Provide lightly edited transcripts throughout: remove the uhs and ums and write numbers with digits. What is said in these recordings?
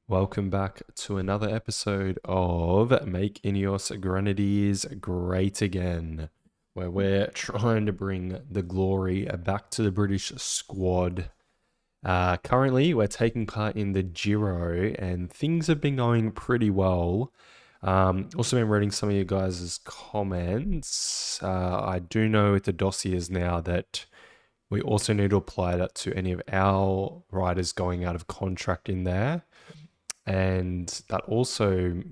Welcome back to another episode of Make Ineos Grenadiers Great Again, where we're trying to bring the glory back to the British squad. Currently, we're taking part in the Giro, and things have been going pretty well. Also been reading some of you guys' comments. I do know with the dossiers now that we also need to apply that to any of our riders going out of contract in there. And that also,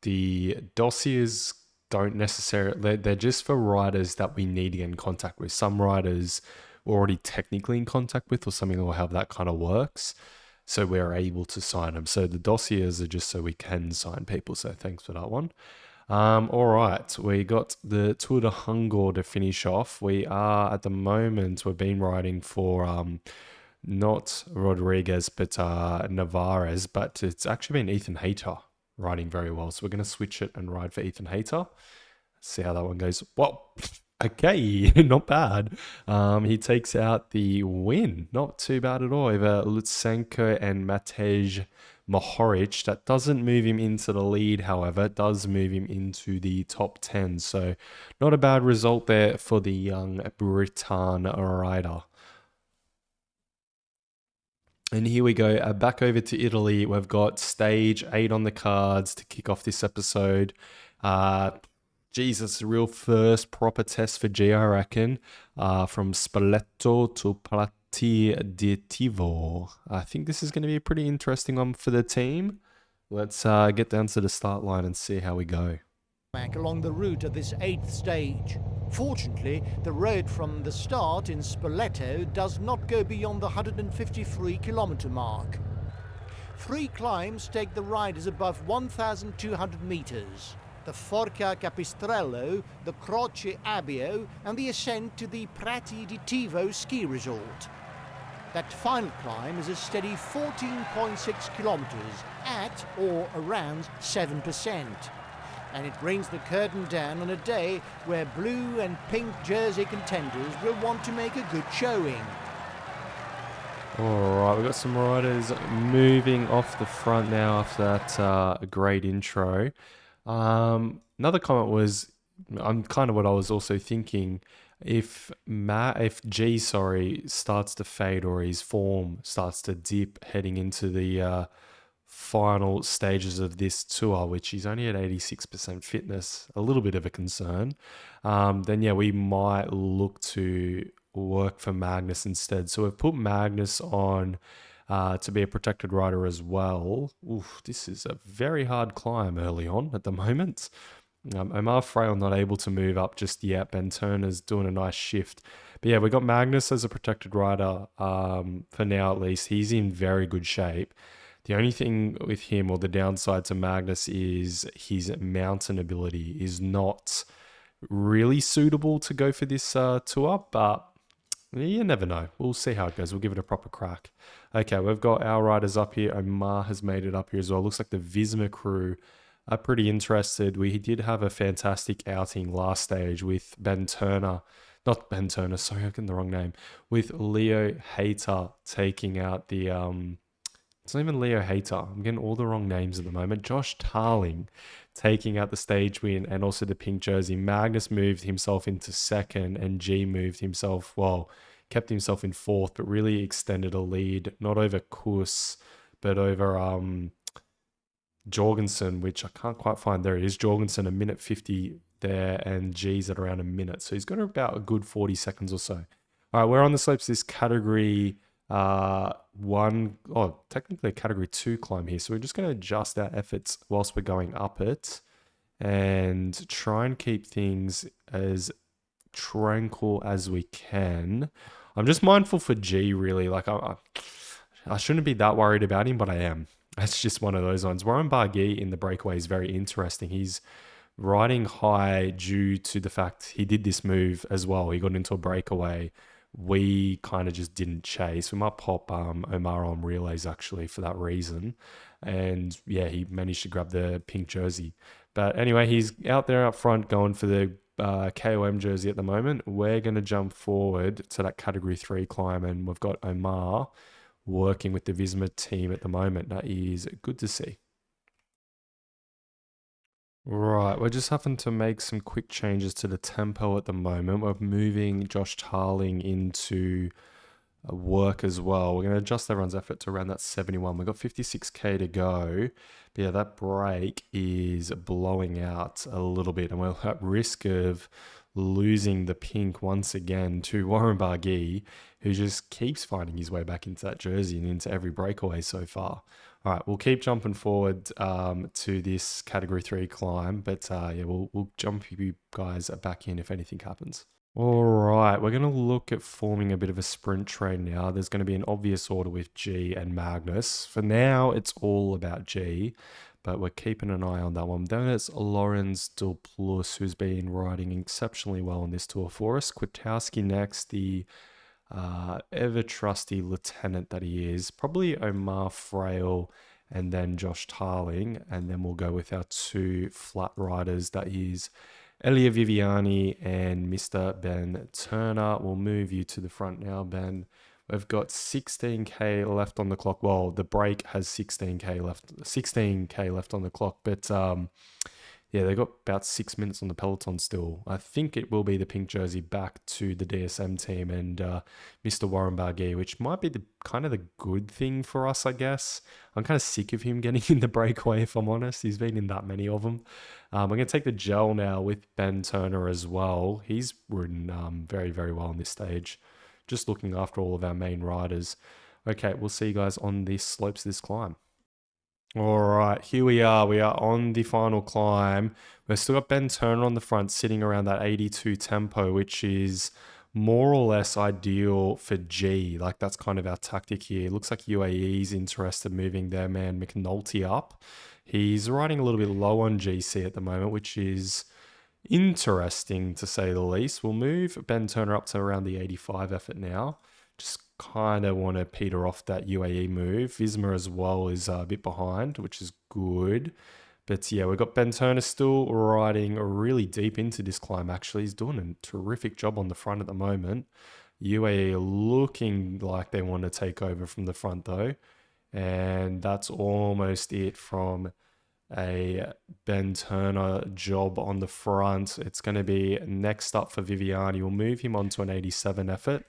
the dossiers don't necessarily, they're just for riders that we need to get in contact with. Some riders we're already technically in contact with or something, or how that kind of works. So we're able to sign them. So the dossiers are just so we can sign people. So thanks for that one. All right, we got the Tour de Hongrie to finish off. We are at the moment, we've been riding for not Rodriguez, but Navarez, but it's actually been Ethan Hayter riding very well. So we're going to switch it and ride for Ethan Hayter. See how that one goes. Well, okay, not bad. He takes out the win. Not too bad at all over Lutsenko and Matej Mohoric. That doesn't move him into the lead, however. It does move him into the top 10. So not a bad result there for the young Britann rider. And here we go, back over to Italy. We've got stage 8 on the cards to kick off this episode. Jesus, the real first proper test for G, I reckon. From Spoleto to Prati di Tivo. I think this is going to be a pretty interesting one for the team. Let's get down to the start line and see how we go. Along the route of this 8th stage. Fortunately, the road from the start in Spoleto does not go beyond the 153-kilometer mark. 3 climbs take the riders above 1,200 meters. The Forca Capistrello, the Croce Abbio, and the ascent to the Prati di Tivo ski resort. That final climb is a steady 14.6 kilometers at or around 7%. And it brings the curtain down on a day where blue and pink jersey contenders will want to make a good showing. All right, we've got some riders moving off the front now after that great intro. Another comment was, I'm kind of what I was also thinking, if G starts to fade or his form starts to dip heading into the final stages of this tour, which is only at 86% fitness, a little bit of a concern, then yeah, we might look to work for Magnus instead. So we've put Magnus on to be a protected rider as well. Oof, this is a very hard climb early on at the moment. Omar Frail not able to move up just yet. Ben Turner's doing a nice shift. But yeah, we got Magnus as a protected rider for now at least. He's in very good shape. The only thing with him, or the downside to Magnus, is his mountain ability is not really suitable to go for this tour, but you never know. We'll see how it goes. We'll give it a proper crack. Okay, we've got our riders up here. Omar has made it up here as well. Looks like the 𝐉𝐶𝐻 crew are pretty interested. We did have a fantastic outing last stage with Ben Turner. Not Ben Turner, sorry, I got the wrong name. With Leo Hayter taking out the... It's not even Leo Hayter. I'm getting all the wrong names at the moment. Josh Tarling taking out the stage win and also the pink jersey. Magnus moved himself into second and G moved himself, well, kept himself in fourth, but really extended a lead, not over Kuss, but over Jorgensen, which I can't quite find. There it is. Jorgensen, 1:50 there, and G's at around a minute. So he's got about a good 40 seconds or so. All right, we're on the slopes of this category technically a category 2 climb here. So we're just going to adjust our efforts whilst we're going up it and try and keep things as tranquil as we can. I'm just mindful for G, really. Like I shouldn't be that worried about him, but I am. That's just one of those ones. Warren Barguil in the breakaway is very interesting. He's riding high due to the fact he did this move as well. He got into a breakaway. We kind of just didn't chase. We might pop Omar on relays actually for that reason. And yeah, he managed to grab the pink jersey. But anyway, he's out there up front going for the KOM jersey at the moment. We're going to jump forward to that category 3 climb, and we've got Omar working with the 𝐉𝐨 team at the moment. That is good to see. Right, we're just having to make some quick changes to the tempo at the moment. We're moving Josh Tarling into work as well. We're going to adjust everyone's effort to around that 71. We've got 56k to go. But yeah, that break is blowing out a little bit, and we're at risk of losing the pink once again to Warren Barguil, who just keeps finding his way back into that jersey and into every breakaway so far. All right, we'll keep jumping forward to this Category 3 climb, but yeah, we'll jump you guys back in if anything happens. All right, we're going to look at forming a bit of a sprint train now. There's going to be an obvious order with G and Magnus. For now, it's all about G, but we're keeping an eye on that one. Then it's Laurens Delplus, who's been riding exceptionally well on this tour for us. 𝐾𝐿 next, the ever trusty lieutenant that he is. Probably Omar Frail and then Josh Tarling. And then we'll go with our two flat riders. That is Elia Viviani and Mr. Ben Turner. We'll move you to the front now, Ben. We've got 16k left on the clock. Well, the break has 16k left on the clock, but yeah, they've got about 6 minutes on the peloton still. I think it will be the pink jersey back to the DSM team and Mr. Warren Barguil, which might be the kind of the good thing for us, I guess. I'm kind of sick of him getting in the breakaway, if I'm honest. He's been in that many of them. I'm going to take the gel now with Ben Turner as well. He's ridden very, very well on this stage. Just looking after all of our main riders. Okay, we'll see you guys on the slopes of this climb. All right, here we are. We are on the final climb. We've still got Ben Turner on the front, sitting around that 82 tempo, which is more or less ideal for G. Like, that's kind of our tactic here. It looks like UAE is interested in moving their man McNulty up. He's riding a little bit low on GC at the moment, which is interesting to say the least. We'll move Ben Turner up to around the 85 effort now. Just kind of want to peter off that UAE move. 𝐉𝐨 as well is a bit behind, which is good. But yeah, we've got Ben Turner still riding really deep into this climb, actually. He's doing a terrific job on the front at the moment. UAE looking like they want to take over from the front, though. And that's almost it from a Ben Turner job on the front. It's going to be next up for Viviani. We'll move him on to an 87 effort.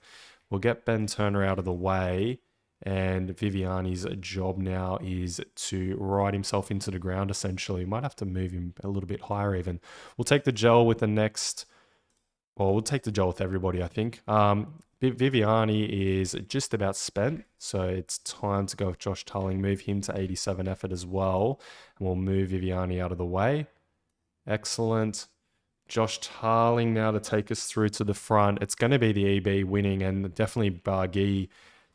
We'll get Ben Turner out of the way, and Viviani's job now is to ride himself into the ground, essentially. Might have to move him a little bit higher even. We'll take the gel with the next... Well, we'll take the gel with everybody, I think. Viviani is just about spent, so it's time to go with Josh Tarling. Move him to 87 effort as well, and we'll move Viviani out of the way. Excellent. Josh Tarling now to take us through to the front. It's going to be the EB winning, and definitely Barguil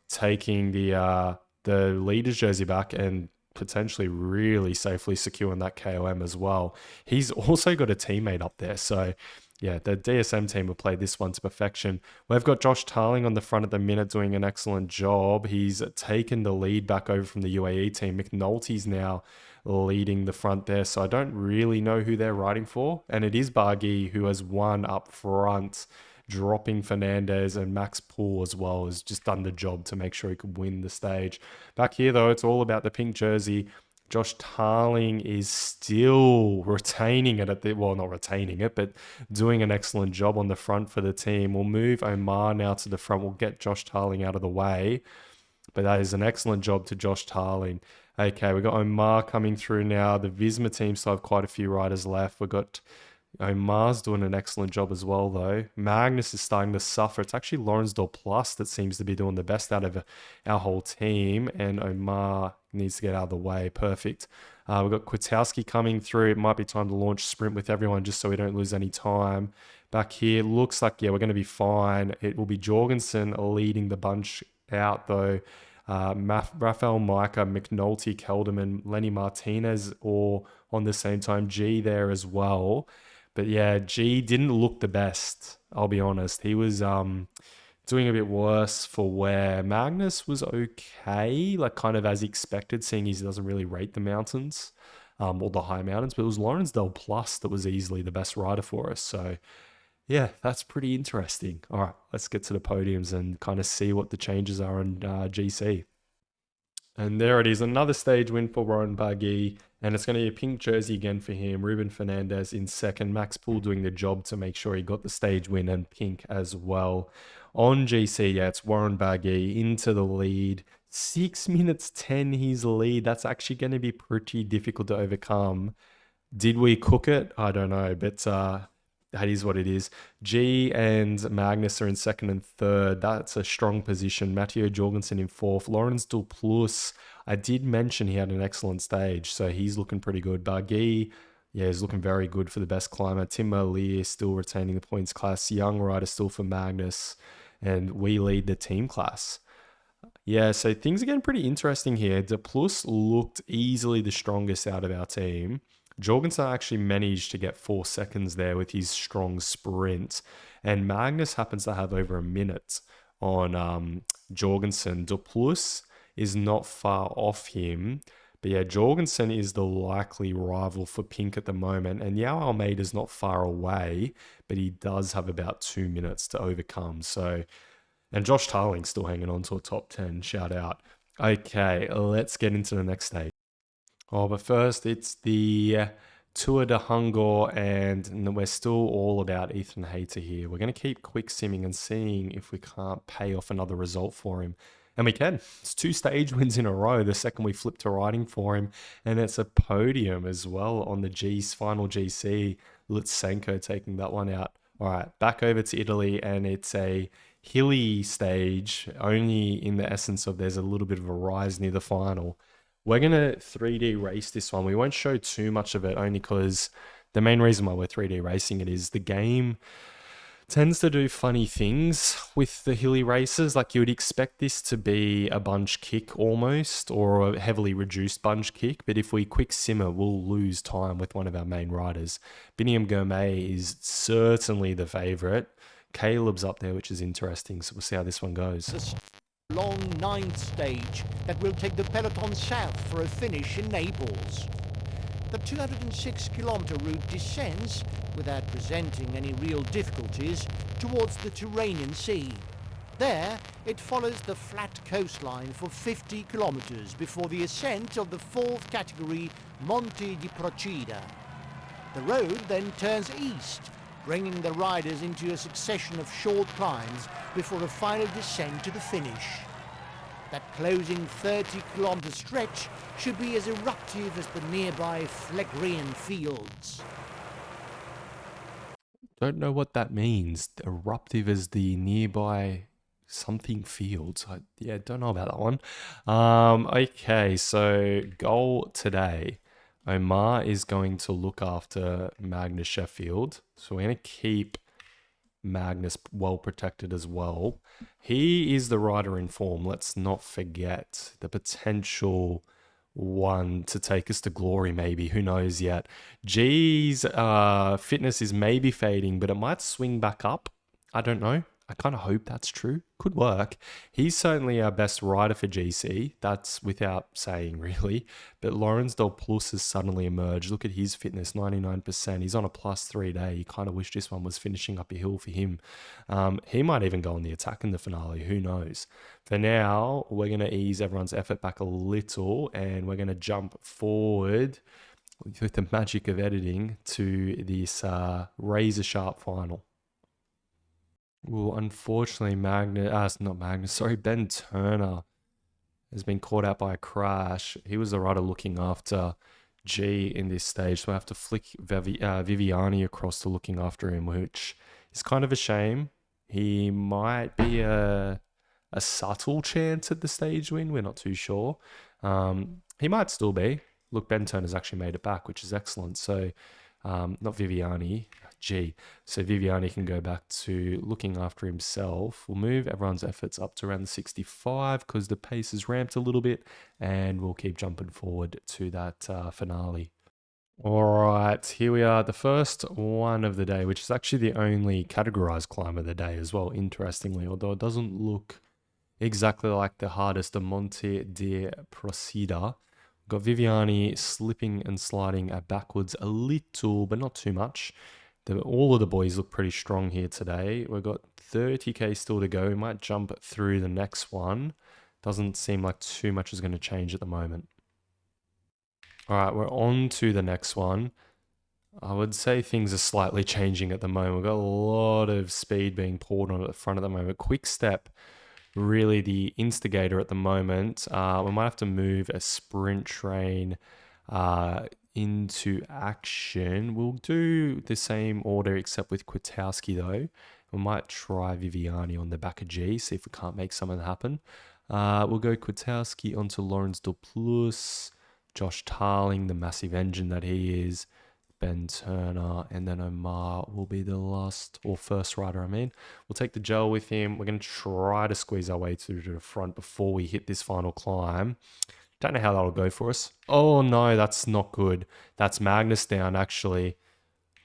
taking the leader's jersey back and potentially really safely securing that KOM as well. He's also got a teammate up there, so yeah, the DSM team have played this one to perfection. We've got Josh Tarling on the front at the minute doing an excellent job. He's taken the lead back over from the UAE team. McNulty's now leading the front there, so I don't really know who they're riding for. And it is Barguil who has won up front, dropping Fernandez, and Max Poole as well has just done the job to make sure he could win the stage. Back here, though, it's all about the pink jersey. Josh Tarling is still retaining it well, not retaining it, but doing an excellent job on the front for the team. We'll move Omar now to the front. We'll get Josh Tarling out of the way, but that is an excellent job to Josh Tarling. Okay, we've got Omar coming through now. The 𝐉𝐨 team still have quite a few riders left. We've got Omar's doing an excellent job as well, though. Magnus is starting to suffer. It's actually Laurens Delplus that seems to be doing the best out of our whole team, and Omar needs to get out of the way. Perfect. We've got 𝐾𝐿 coming through. It might be time to launch sprint with everyone just so we don't lose any time. Back here, looks like, yeah, we're going to be fine. It will be Jorgensen leading the bunch out, though. Rafael Micah, McNulty, Kelderman, Lenny Martinez all on the same time. G there as well. But yeah, G didn't look the best, I'll be honest. He was doing a bit worse for where Magnus was okay, like kind of as expected, seeing he doesn't really rate the mountains or the high mountains. But it was Laurens Delplus that was easily the best rider for us. So yeah, that's pretty interesting. All right, let's get to the podiums and kind of see what the changes are on GC. And there it is, another stage win for Warren Barguil. And it's going to be a pink jersey again for him. Ruben Fernandez in second. Max Poole doing the job to make sure he got the stage win and pink as well. On GC, yeah, it's Warren Barguil into the lead. 6 minutes 10 his lead. That's actually going to be pretty difficult to overcome. Did we cook it? I don't know, but that is what it is. G and Magnus are in second and third. That's a strong position. Matteo Jorgensen in fourth. Lawrence Duplus, I did mention he had an excellent stage, so he's looking pretty good. Barguil, yeah, he's looking very good for the best climber. Tim Merlier still retaining the points class. Young rider still for Magnus. And we lead the team class. Yeah, so things are getting pretty interesting here. Duplus looked easily the strongest out of our team. Jorgensen actually managed to get 4 seconds there with his strong sprint. And Magnus happens to have over a minute on Jorgensen. Duplus is not far off him. But yeah, Jorgensen is the likely rival for pink at the moment. And João Almeida's not far away, but he does have about 2 minutes to overcome. So, and Josh Tarling's still hanging on to a top 10. Shout out. Okay, let's get into the next stage. Oh, but first, it's the Tour de Hongrie, and we're still all about Ethan Hayter here. We're going to keep quick simming and seeing if we can't pay off another result for him. And we can. It's 2 stage wins in a row. The second we flip to riding for him. And it's a podium as well on the final GC. 𝐬𝐧 taking that one out. All right, back over to Italy, and it's a hilly stage, only in the essence of there's a little bit of a rise near the final. We're going to 3D race this one. We won't show too much of it, only because the main reason why we're 3D racing it is the game tends to do funny things with the hilly races. Like, you would expect this to be a bunch kick almost, or a heavily reduced bunch kick. But if we quick simmer, we'll lose time with one of our main riders. 𝐉𝐸 Gourmet is certainly the favorite. Caleb's up there, which is interesting. So we'll see how this one goes. Long 9th stage that will take the peloton south for a finish in Naples. The 206-kilometer route descends, without presenting any real difficulties, towards the Tyrrhenian Sea. There, it follows the flat coastline for 50 kilometers before the ascent of the 4th category Monte di Procida. The road then turns east, bringing the riders into a succession of short climbs before a final descent to the finish. That closing 30-kilometer stretch should be as eruptive as the nearby Phlegrean fields. Don't know what that means. Eruptive as the nearby something fields. Yeah, don't know about that one. Okay, so goal today. Omar is going to look after Magnus Sheffield. So we're going to keep Magnus well protected as well. He is the rider in form. Let's not forget the potential one to take us to glory, maybe. Who knows yet? G's fitness is maybe fading, but it might swing back up. I don't know. I kind of hope that's true. Could work. He's certainly our best rider for GC. That's without saying, really. But Lawrence Duplus has suddenly emerged. Look at his fitness, 99%. He's on a +3 day. You kind of wish this one was finishing up a hill for him. He might even go on the attack in the finale. Who knows? For now, we're going to ease everyone's effort back a little, and we're going to jump forward with the magic of editing to this razor-sharp final. Well, unfortunately, Ben Turner has been caught out by a crash. He was the rider looking after G in this stage, so I have to flick Viviani across to looking after him, which is kind of a shame. He might be a subtle chance at the stage win. We're not too sure. He might still be. Look, Ben Turner's actually made it back, which is excellent. So, not Viviani, G. So Viviani can go back to looking after himself. We'll move everyone's efforts up to around the 65 because the pace is ramped a little bit, and we'll keep jumping forward to that finale. All right, here we are, the first one of the day, which is actually the only categorized climb of the day as well, interestingly, although it doesn't look exactly like the hardest, the Monte di Procida. Got Viviani slipping and sliding backwards a little, but not too much. All of the boys look pretty strong here today. We've got 30k still to go. We might jump through the next one. Doesn't seem like too much is going to change at the moment. All right, we're on to the next one. I would say things are slightly changing at the moment. We've got a lot of speed being poured on at the front at the moment. Quick Step, really the instigator at the moment. We might have to move a sprint train into action. We'll do the same order except with Kwiatkowski though. We might try Viviani on the back of G, see if we can't make something happen. We'll go Kwiatkowski onto Laurens de Plus, Josh Tarling, the massive engine that he is, Ben Turner, and then Omar will be the last or first rider. We'll take the gel with him. We're going to try to squeeze our way to the front before we hit this final climb. Don't know how that'll go for us. Oh no, that's not good. That's Magnus down actually.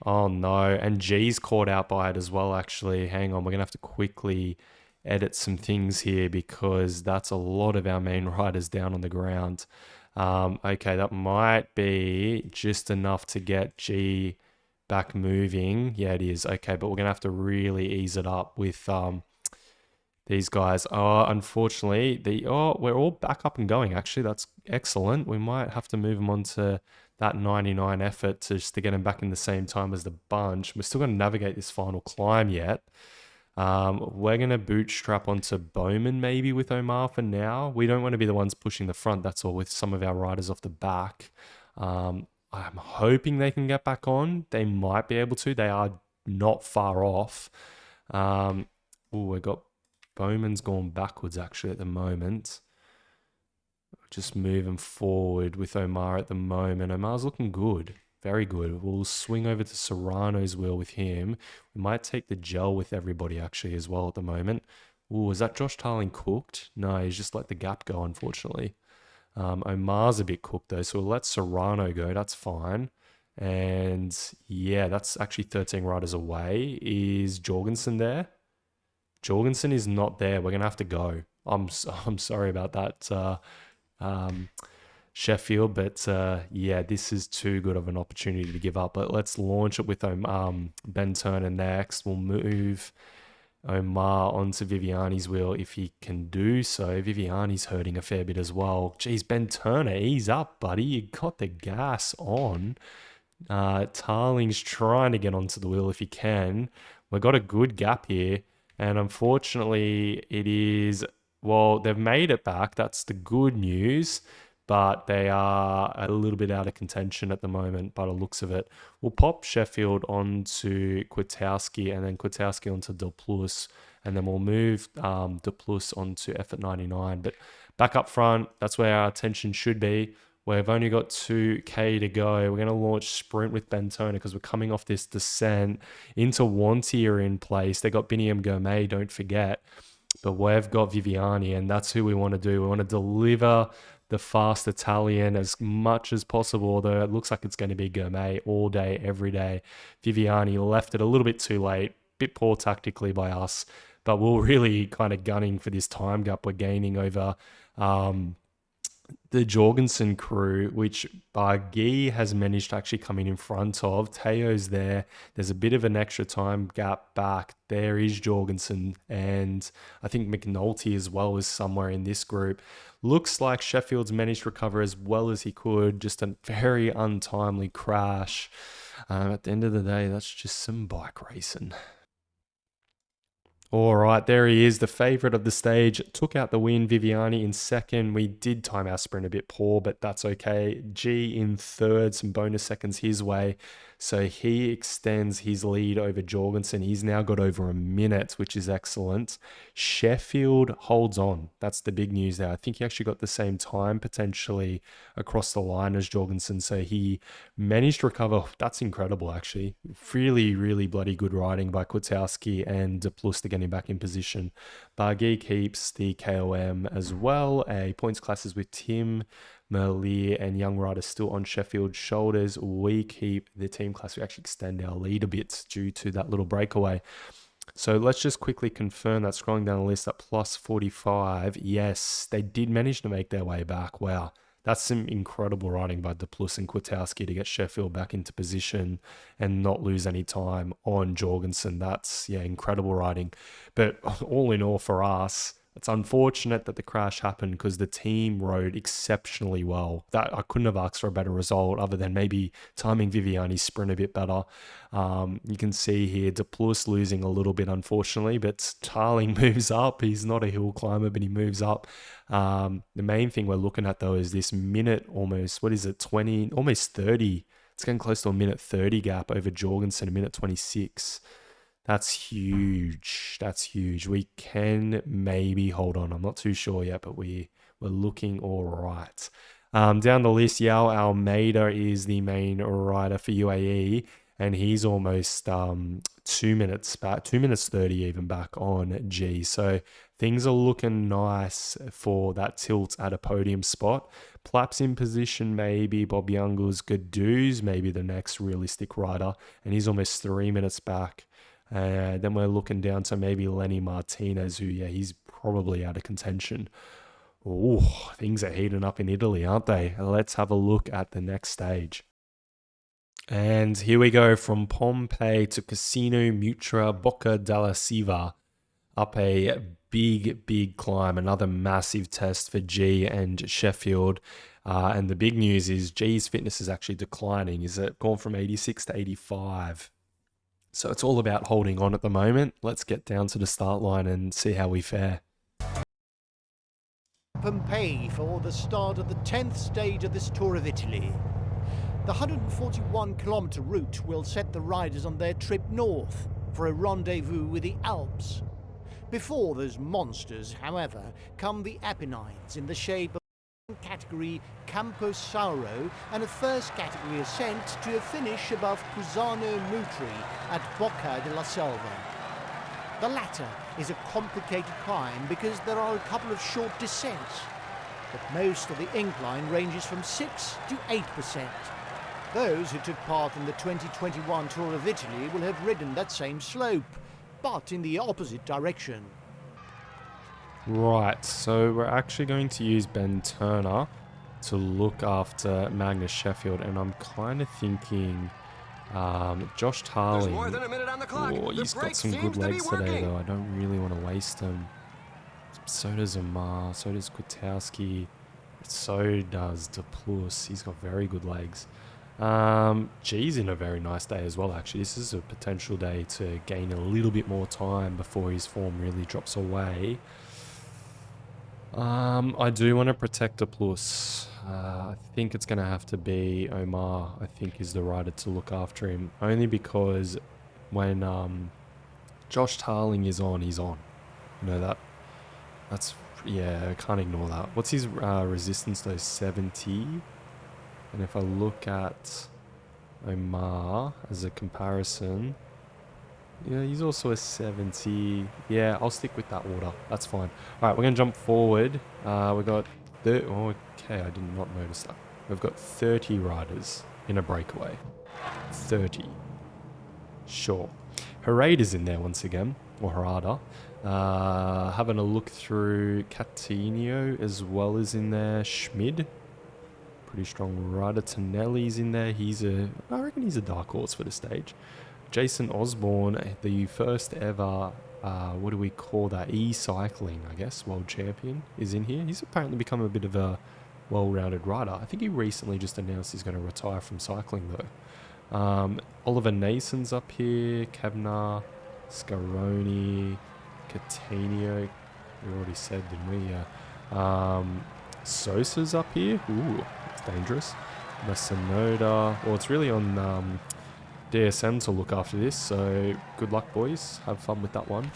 Oh no, and G's caught out by it as well actually. Hang on, we're gonna have to quickly edit some things here because that's a lot of our main riders down on the ground. Okay, that might be just enough to get G back moving. Yeah, it is. Okay, but we're gonna have to really ease it up with these guys. Oh, unfortunately, we're all back up and going. Actually, that's excellent. We might have to move them on to that 99 effort just to get them back in the same time as the bunch. We're still going to navigate this final climb yet. We're going to bootstrap onto Bowman maybe with Omar for now. We don't want to be the ones pushing the front, that's all, with some of our riders off the back. I'm hoping they can get back on. They might be able to. They are not far off. We've got Bowman's gone backwards actually at the moment. Just moving forward with Omar at the moment. Omar's looking good. Very good. We'll swing over to Serrano's wheel with him. We might take the gel with everybody actually as well at the moment. Is that Josh Tarling cooked? No, he's just let the gap go, unfortunately. Omar's a bit cooked though, so we'll let Serrano go. That's fine. And yeah, that's actually 13 riders away. Is Jorgensen there? Jorgensen is not there. We're going to have to go. I'm sorry about that, Sheffield, but yeah, this is too good of an opportunity to give up. But let's launch it with Ben Turner next. We'll move Omar onto Viviani's wheel if he can do so. Viviani's hurting a fair bit as well. Geez, Ben Turner, ease up, buddy. You got the gas on. Tarling's trying to get onto the wheel if he can. We've got a good gap here. And unfortunately, it is, well, they've made it back. That's the good news. But they are a little bit out of contention at the moment by the looks of it. We'll pop Sheffield onto Kwiatkowski and then Kwiatkowski onto De Plus. And then we'll move De Plus onto effort 99. But back up front, that's where our attention should be. We've only got 2K to go. We're going to launch sprint with Ben Turner because we're coming off this descent into Wanty in place. They got Biniam Gourmet, don't forget. But we've got Viviani, and that's who we want to do. We want to deliver the fast Italian as much as possible, although it looks like it's going to be Gourmet all day, every day. Viviani left it a little bit too late. Bit poor tactically by us. But we're really kind of gunning for this time gap we're gaining over the Jorgensen crew, which Guy has managed to actually come in front of. Teo's there. There's a bit of an extra time gap back. There is Jorgensen, and I think McNulty as well is somewhere in this group. Looks like Sheffield's managed to recover as well as he could. Just a very untimely crash. At the end of the day, that's just some bike racing. All right, there he is, the favourite of the stage. Took out the win, Viviani in second. We did time our sprint a bit poor, but that's okay. G in third, some bonus seconds his way. So he extends his lead over Jorgensen. He's now got over a minute, which is excellent. Sheffield holds on. That's the big news there. I think he actually got the same time potentially across the line as Jorgensen. So he managed to recover. That's incredible, actually. Really, really bloody good riding by Kwiatkowski and De Plus to get him back in position. Barguil keeps the KOM as well. A points classes with Tim, Merlier and Young Rider still on Sheffield's shoulders. We keep the team class. We actually extend our lead a bit due to that little breakaway. So let's just quickly confirm that, scrolling down the list at plus 45. Yes, they did manage to make their way back. Wow. That's some incredible riding by De Plus and Kwiatkowski to get Sheffield back into position and not lose any time on Jorgensen. That's, yeah, incredible riding. But all in all for us, It's unfortunate that the crash happened because the team rode exceptionally well. That I couldn't have asked for a better result other than maybe timing Viviani's sprint a bit better. You can see here 𝐷 losing a little bit, unfortunately, but Tarling moves up. He's not a hill climber, but he moves up. The main thing we're looking at, though, is this minute almost, what is it, 20, almost 30. It's getting close to a minute 30 gap over Jorgensen, a minute 26. That's huge. That's huge. We can maybe hold on. I'm not too sure yet, but we're looking all right. Down the list, 𝐀𝐻𝐨𝐬𝐬 is the main rider for UAE, and he's almost 2 minutes back, 2 minutes 30 even back on G. So things are looking nice for that tilt at a podium spot. Plapp's in position, maybe. 𝐉𝐨𝐻𝐺 maybe the next realistic rider, and he's almost 3 minutes back. Then we're looking down to maybe Lenny Martinez, who, yeah, he's probably out of contention. Oh, things are heating up in Italy, aren't they? Let's have a look at the next stage. And here we go from Pompei to Casino Mutra Bocca della Siva. Up a big climb, another massive test for G and Sheffield. And the big news is G's fitness is actually declining. Is it gone from 86 to 85? So it's all about holding on at the moment. Let's get down to the start line and see how we fare. Pompei for the start of the 10th stage of this Tour of Italy. The 141-kilometre route will set the riders on their trip north for a rendezvous with the Alps. Before those monsters, however, come the Apennines in the shape of category Camposauro and a first category ascent to a finish above Cusano Mutri at Bocca della Selva. The latter is a complicated climb because there are a couple of short descents, but most of the incline ranges from 6 to 8%. Those who took part in the 2021 Tour of Italy will have ridden that same slope, but in the opposite direction. Right, so we're actually going to use Ben Turner to look after Magnus Sheffield, and I'm kind of thinking Josh Tarling. Oh, he's got some good legs today, though. I don't really want to waste them. So does Amar, so does Kwiatkowski, so does 𝐷. He's got very good legs. G's in a very nice day as well, actually. This is a potential day to gain a little bit more time before his form really drops away. I do want to protect 𝐷. I think it's going to have to be Omar, I think, is the rider to look after him. Only because when Josh Tarling is on, he's on. You know, that's, yeah, I can't ignore that. What's his resistance though? 70. And if I look at Omar as a comparison, yeah, he's also a 70. Yeah, I'll stick with that order. That's fine. All right, we're going to jump forward. We got... okay, I did not notice that. We've got 30 riders in a breakaway. 30. Sure. Harada's in there once again, or Harada. Having a look through Coutinho as well as in there. Schmid. Pretty strong rider. Tonelli's in there. I reckon he's a dark horse for the stage. Jason Osborne, the first ever, what do we call that? E-cycling, I guess, world champion, is in here. He's apparently become a bit of a well-rounded rider. I think he recently just announced he's going to retire from cycling, though. Oliver Nason's up here. Kavna, Scaroni, Coutinho. We already said, didn't we? Yeah. Sosa's up here. Ooh, it's dangerous. Masanoda. Well, it's really on DSM to look after this, so good luck, boys. Have fun with that one.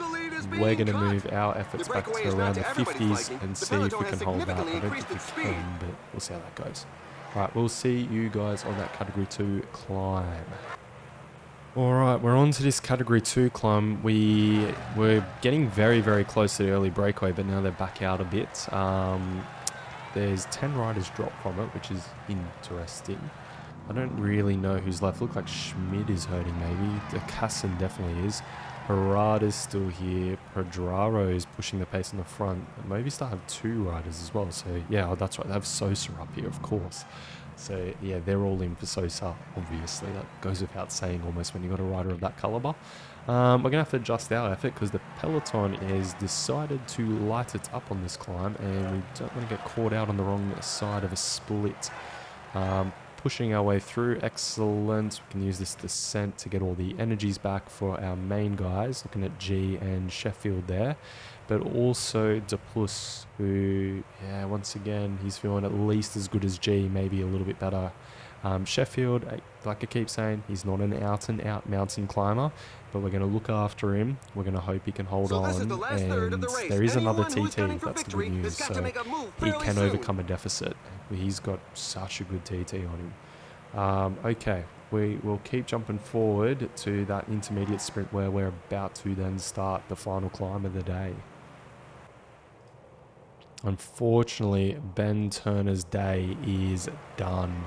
We're going to move our efforts back to around the 50s and see if we can hold that. I don't think we can, but we'll see how that goes. Alright, we'll see you guys on that Category 2 climb. Alright, we're on to this Category 2 climb. We're getting very, very close to the early breakaway, but now they're back out a bit. There's 10 riders dropped from it, which is interesting. I don't really know who's left. Look like Schmid is hurting maybe. De Casson definitely is. Harada's still here. Pedraro is pushing the pace in the front. Maybe still have 2 riders as well. So yeah, that's right. They have Sosa up here, of course. So yeah, they're all in for Sosa, obviously. That goes without saying almost when you've got a rider of that caliber. We're going to have to adjust our effort because the peloton has decided to light it up on this climb, and we don't want to get caught out on the wrong side of a split. Pushing our way through, excellent. We can use this descent to get all the energies back for our main guys, looking at G and Sheffield there. But also De Plus, who, yeah, once again, he's feeling at least as good as G, maybe a little bit better. Sheffield, like I keep saying, he's not an out-and-out mountain climber, but we're going to look after him. We're going to hope he can hold on, and there is another TT, that's the good news, so he can overcome a deficit. He's got such a good TT on him. Okay, we will keep jumping forward to that intermediate sprint where we're about to then start the final climb of the day. Unfortunately, Ben Turner's day is done.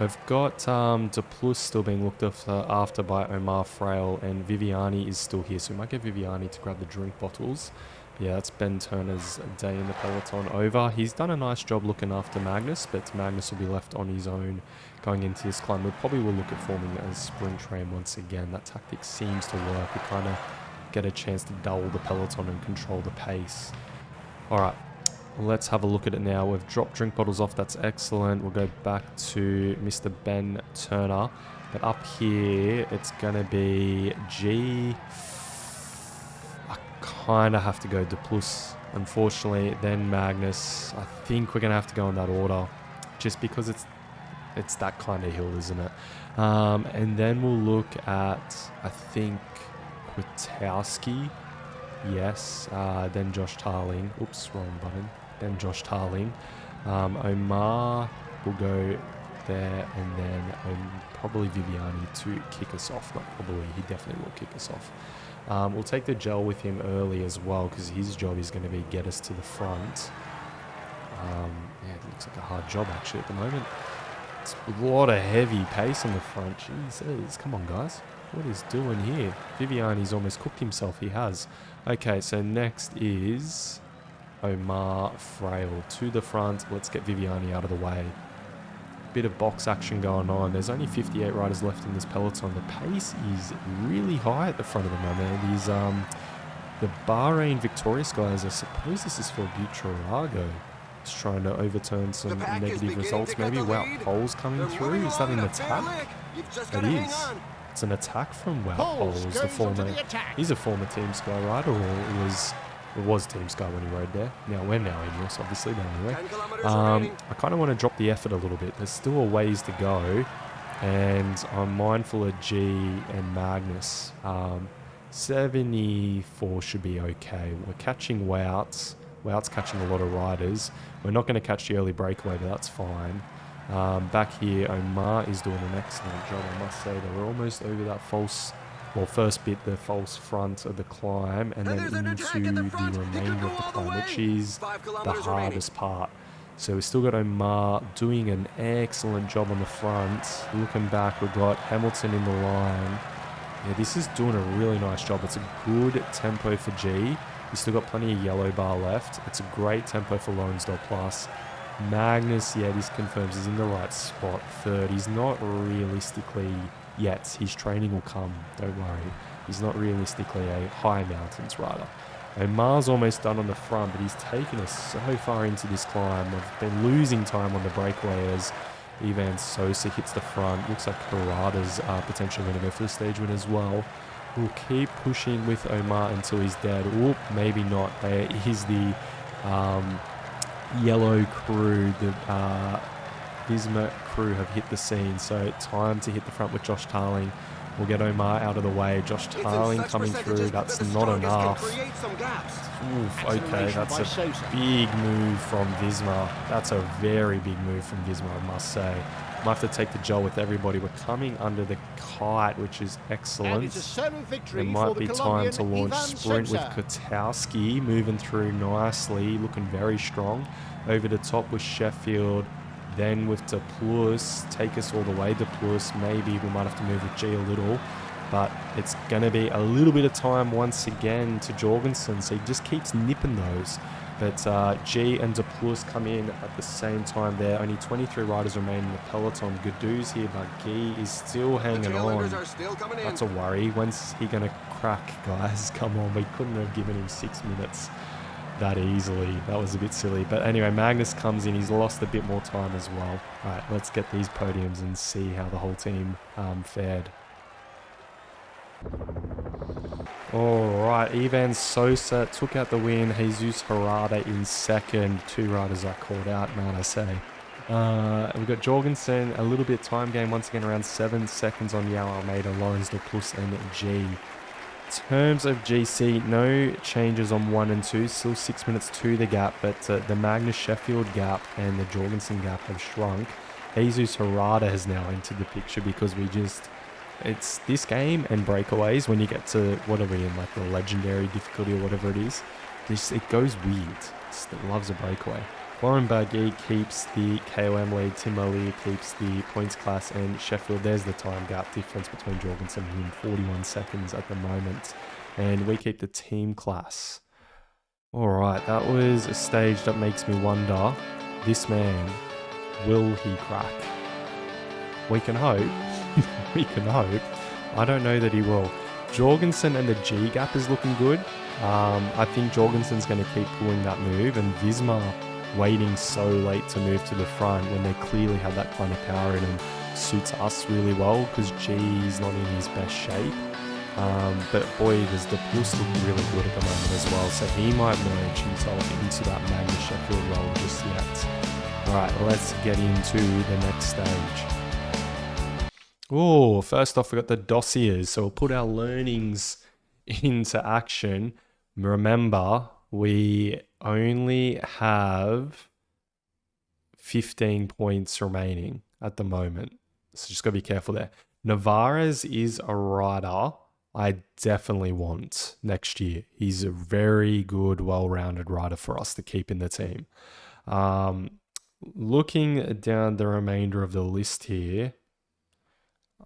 We've got De Plus still being looked after by Omar Frail, and Viviani is still here, so we might get Viviani to grab the drink bottles. But yeah, that's Ben Turner's day in the peloton over. He's done a nice job looking after Magnus, but Magnus will be left on his own going into this climb. We probably will look at forming a sprint train once again. That tactic seems to work. We kind of get a chance to dull the peloton and control the pace. All right. Let's have a look at it now. We've dropped drink bottles off. That's excellent. We'll go back to Mr. Ben Turner. But up here, it's going to be G. I kind of have to go De Plus, unfortunately. Then Magnus. I think we're going to have to go in that order. Just because it's that kind of hill, isn't it? And then we'll look at, I think, Kwiatkowski. Yes. Then Josh Tarling. Oops, wrong button. Then Josh Tarling. Omar will go there, and then probably Viviani to kick us off. Not probably, he definitely will kick us off. We'll take the gel with him early as well, because his job is going to be get us to the front. Yeah, it looks like a hard job actually at the moment. It's a lot of heavy pace on the front. Jesus, come on guys. What is doing here? Viviani's almost cooked himself. He has. Okay, so next is Omar Frail to the front. Let's get Viviani out of the way. Bit of box action going on. There's only 58 riders left in this peloton. The pace is really high at the front of the moment. These the Bahrain victorious guys, I suppose this is for Buitrago. He's trying to overturn some negative results. Maybe Wout Poles coming through. Is that an attack? It is. It's an attack from Wout Poles, the former. He's a former Team Sky rider, or it was Team Sky when he rode there. Now we're now Ineos, obviously. But anyway, I kind of want to drop the effort a little bit. There's still a ways to go, and I'm mindful of G and Magnus. 74 should be okay. We're catching Wout's. Wout's catching a lot of riders. We're not going to catch the early breakaway, but that's fine. Back here, Omar is doing an excellent job, I must say. That we're almost over that first bit, the false front of the climb, and then into the remainder of the climb, which is the hardest part. So we've still got Omar doing an excellent job on the front. Looking back, we've got Hamilton in the line. Yeah, this is doing a really nice job. It's a good tempo for G. He's still got plenty of yellow bar left. It's a great tempo for Lonsdale Plus. Magnus, yeah, this confirms he's in the right spot. Third, he's not realistically yet. His training will come, don't worry. He's not realistically a high mountains rider. Omar's almost done on the front, but he's taken us so far into this climb. We've been losing time on the breakaway as Ivan Sosa hits the front. Looks like Harada's potentially going to go for the stage win as well. We'll keep pushing with Omar until he's dead. Oop, maybe not. There is the yellow crew, the Visma crew have hit the scene, so time to hit the front with Josh Tarling. We'll get Omar out of the way. Josh Tarling coming through, that's not enough. Oof, okay, that's a big move from Visma. That's a very big move from Visma, I must say. Might have to take the gel with everybody. We're coming under the kite, which is excellent. It might be time to launch sprint with Kwiatkowski, moving through nicely, looking very strong. Over the top with Sheffield, then with De Plus, take us all the way. De Plus, maybe we might have to move with G a little, but it's going to be a little bit of time once again to Jorgensen, so he just keeps nipping those. But G and De Plus come in at the same time there. Only 23 riders remain in the peloton. Gadou's here, but Guy is still hanging on. That's a worry. When's he going to crack, guys? Come on, we couldn't have given him 6 minutes that easily. That was a bit silly. But anyway, Magnus comes in. He's lost a bit more time as well. All right, let's get these podiums and see how the whole team fared. All right, Ivan Sosa took out the win. Jesus Harada in second. 2 riders I called out, man, I say. We've got Jorgensen, a little bit time gain once again, around 7 seconds on João Almeida, Lawrence De Plus, and G. In terms of GC, no changes on 1 and 2. Still 6 minutes to the gap, but the Magnus Sheffield gap and the Jorgensen gap have shrunk. Jesus Harada has now entered the picture because it's this game and breakaways when you get to, what are we in, like the legendary difficulty or whatever it is. It goes weird. It loves a breakaway. Warren Barguil keeps the KOM lead. Tim Ali keeps the points class, and Sheffield, there's the time gap difference between Jorgensen and him, 41 seconds at the moment. And we keep the team class. All right, that was a stage that makes me wonder, this man, will he crack? We can hope. We can hope. I don't know that he will. Jorgensen and the G gap is looking good. I think Jorgensen's going to keep pulling that move, and Visma waiting so late to move to the front when they clearly have that kind of power in them suits us really well because G is not in his best shape. But boy, does the Plus look really good at the moment as well, so he might merge himself into that Magnus Sheffield role just yet. Alright, let's get into the next stage. Oh, first off, we got the dossiers. So we'll put our learnings into action. Remember, we only have 15 points remaining at the moment. So just got to be careful there. Navarez is a rider I definitely want next year. He's a very good, well-rounded rider for us to keep in the team. Looking down the remainder of the list here,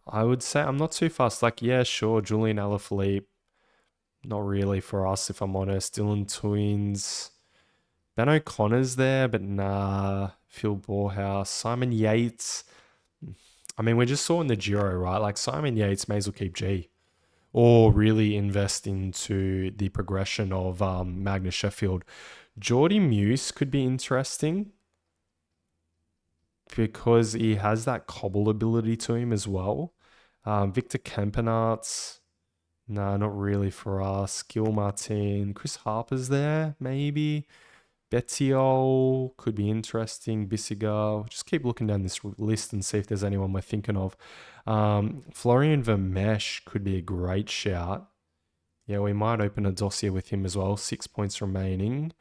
I would say I'm not too fast. Like, yeah, sure, Julian Alaphilippe, not really for us, if I'm honest. Dylan Twins, Ben O'Connor's there, but nah. Phil Borhaus, Simon Yates. I mean, we just saw in the Giro, right? Like, Simon Yates may as well keep G. Or really invest into the progression of Magnus Sheffield. Jordy Muse could be interesting, because he has that cobble ability to him as well. Victor Kempenarts, nah, not really for us. Gil Martin, Chris Harper's there, maybe. Bettiol could be interesting. Bissiger, just keep looking down this list and see if there's anyone we're thinking of. Florian Vermeesch could be a great shout. Yeah, we might open a dossier with him as well. 6 points remaining.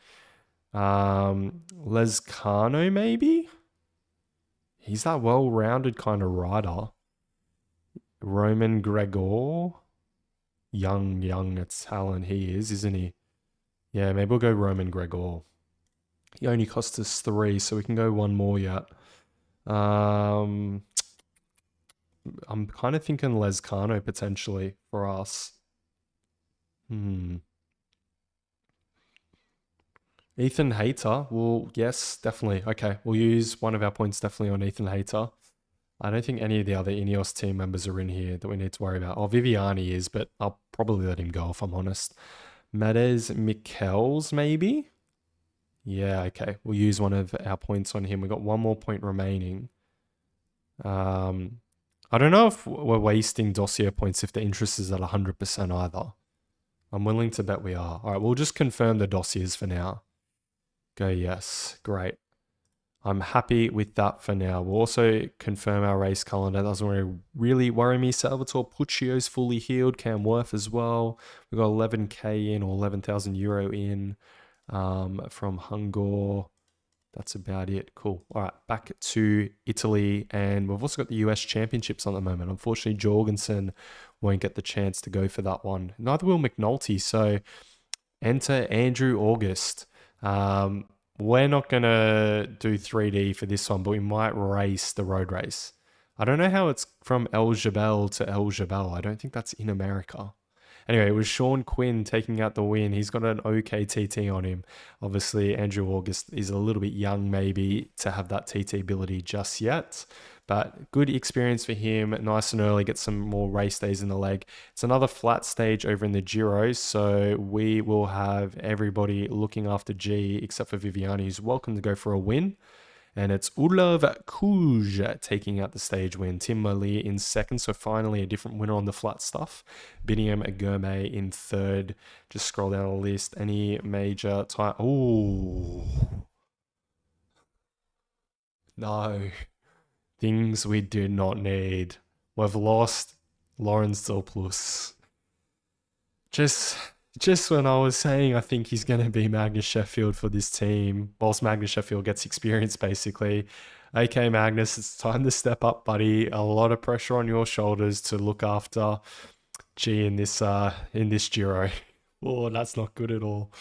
Lezcano, maybe? He's that well-rounded kind of rider. Roman Gregor. Young at talent he is, isn't he? Yeah, maybe we'll go Roman Gregor. He only cost us 3, so we can go one more yet. I'm kind of thinking Lezcano potentially for us. Ethan Hayter, well, yes, definitely. Okay, we'll use one of our points definitely on Ethan Hayter. I don't think any of the other Ineos team members are in here that we need to worry about. Oh, Viviani is, but I'll probably let him go if I'm honest. Madez Mikkels, maybe? Yeah, okay. We'll use one of our points on him. We've got one more point remaining. I don't know if we're wasting dossier points if the interest is at 100% either. I'm willing to bet we are. All right, we'll just confirm the dossiers for now. Go yes. Great. I'm happy with that for now. We'll also confirm our race calendar. That doesn't really worry me. Salvatore Puccio's fully healed. Cam Worth as well. We've got 11k in, or 11,000 euro in from Hungor. That's about it. Cool. All right, back to Italy. And we've also got the US Championships on the moment. Unfortunately, Jorgensen won't get the chance to go for that one. Neither will McNulty. So enter Andrew August. We're not going to do 3D for this one, but we might race the road race. I don't know how it's from El Jebel to El Jebel. I don't think that's in America. Anyway, it was Sean Quinn taking out the win. He's got an okay TT on him. Obviously, Andrew August is a little bit young maybe to have that TT ability just yet. But good experience for him. Nice and early, get some more race days in the leg. It's another flat stage over in the Giro, so we will have everybody looking after G except for Viviani, who's welcome to go for a win. And it's 𝐉𝐨𝐬𝐧 taking out the stage win. Tim Merlier in second, so finally a different winner on the flat stuff. 𝐉𝐨𝐬𝐬 in third. Just scroll down the list. Any major time? Oh, no. Things we do not need. We've lost 𝐿aurens del Just when I was saying I think he's going to be Magnus Sheffield for this team, whilst Magnus Sheffield gets experience basically. Okay, Magnus, it's time to step up, buddy. A lot of pressure on your shoulders to look after G in this Giro. Oh, that's not good at all.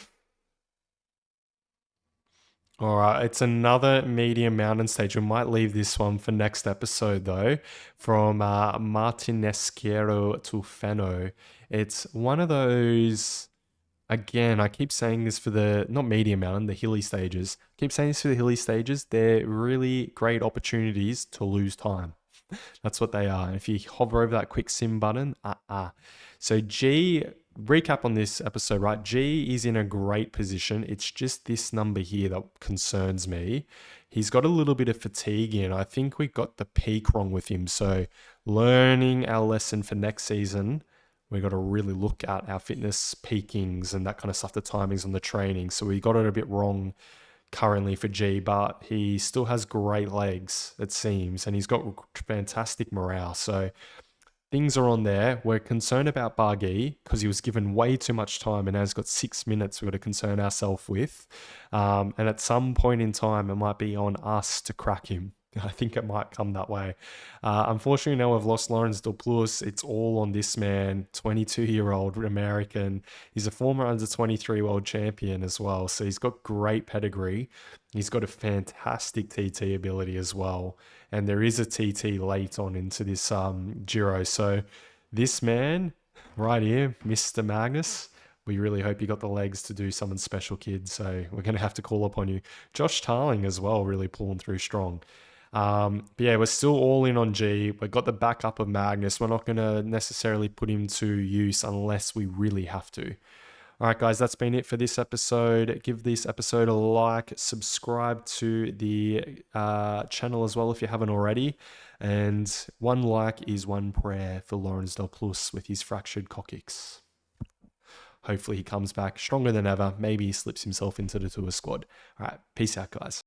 All right, it's another medium mountain stage. We might leave this one for next episode though, from Martineschiero to Feno. It's one of those, again, I keep saying this for the, not medium mountain, the hilly stages. I keep saying this for the hilly stages. They're really great opportunities to lose time. That's what they are. If you hover over that quick sim button, So G, recap on this episode, right? G is in a great position. It's just this number here that concerns me. He's got a little bit of fatigue in. I think we got the peak wrong with him. So learning our lesson for next season, we got to really look at our fitness peakings and that kind of stuff, the timings on the training. So we got it a bit wrong currently for G, but he still has great legs, it seems, and he's got fantastic morale. So things are on there. We're concerned about Barguil because he was given way too much time and has got 6 minutes we've got to concern ourselves with. And at some point in time, it might be on us to crack him. I think it might come that way. Unfortunately, now we've lost 𝐿aurens del It's all on this man, 22-year-old American. He's a former under-23 world champion as well. So he's got great pedigree. He's got a fantastic TT ability as well. And there is a TT late on into this Giro. So this man right here, Mr. Magnus, we really hope you got the legs to do something special, kid. So we're going to have to call upon you. Josh Tarling as well, really pulling through strong. But yeah, we're still all in on G. We've got the backup of Magnus. We're not going to necessarily put him to use unless we really have to. All right, guys, that's been it for this episode. Give this episode a like, subscribe to the channel as well if you haven't already. And one like is one prayer for 𝐿aurens del with his fractured 𝐾𝐿 Hopefully he comes back stronger than ever. Maybe he slips himself into the tour squad. All right, peace out, guys.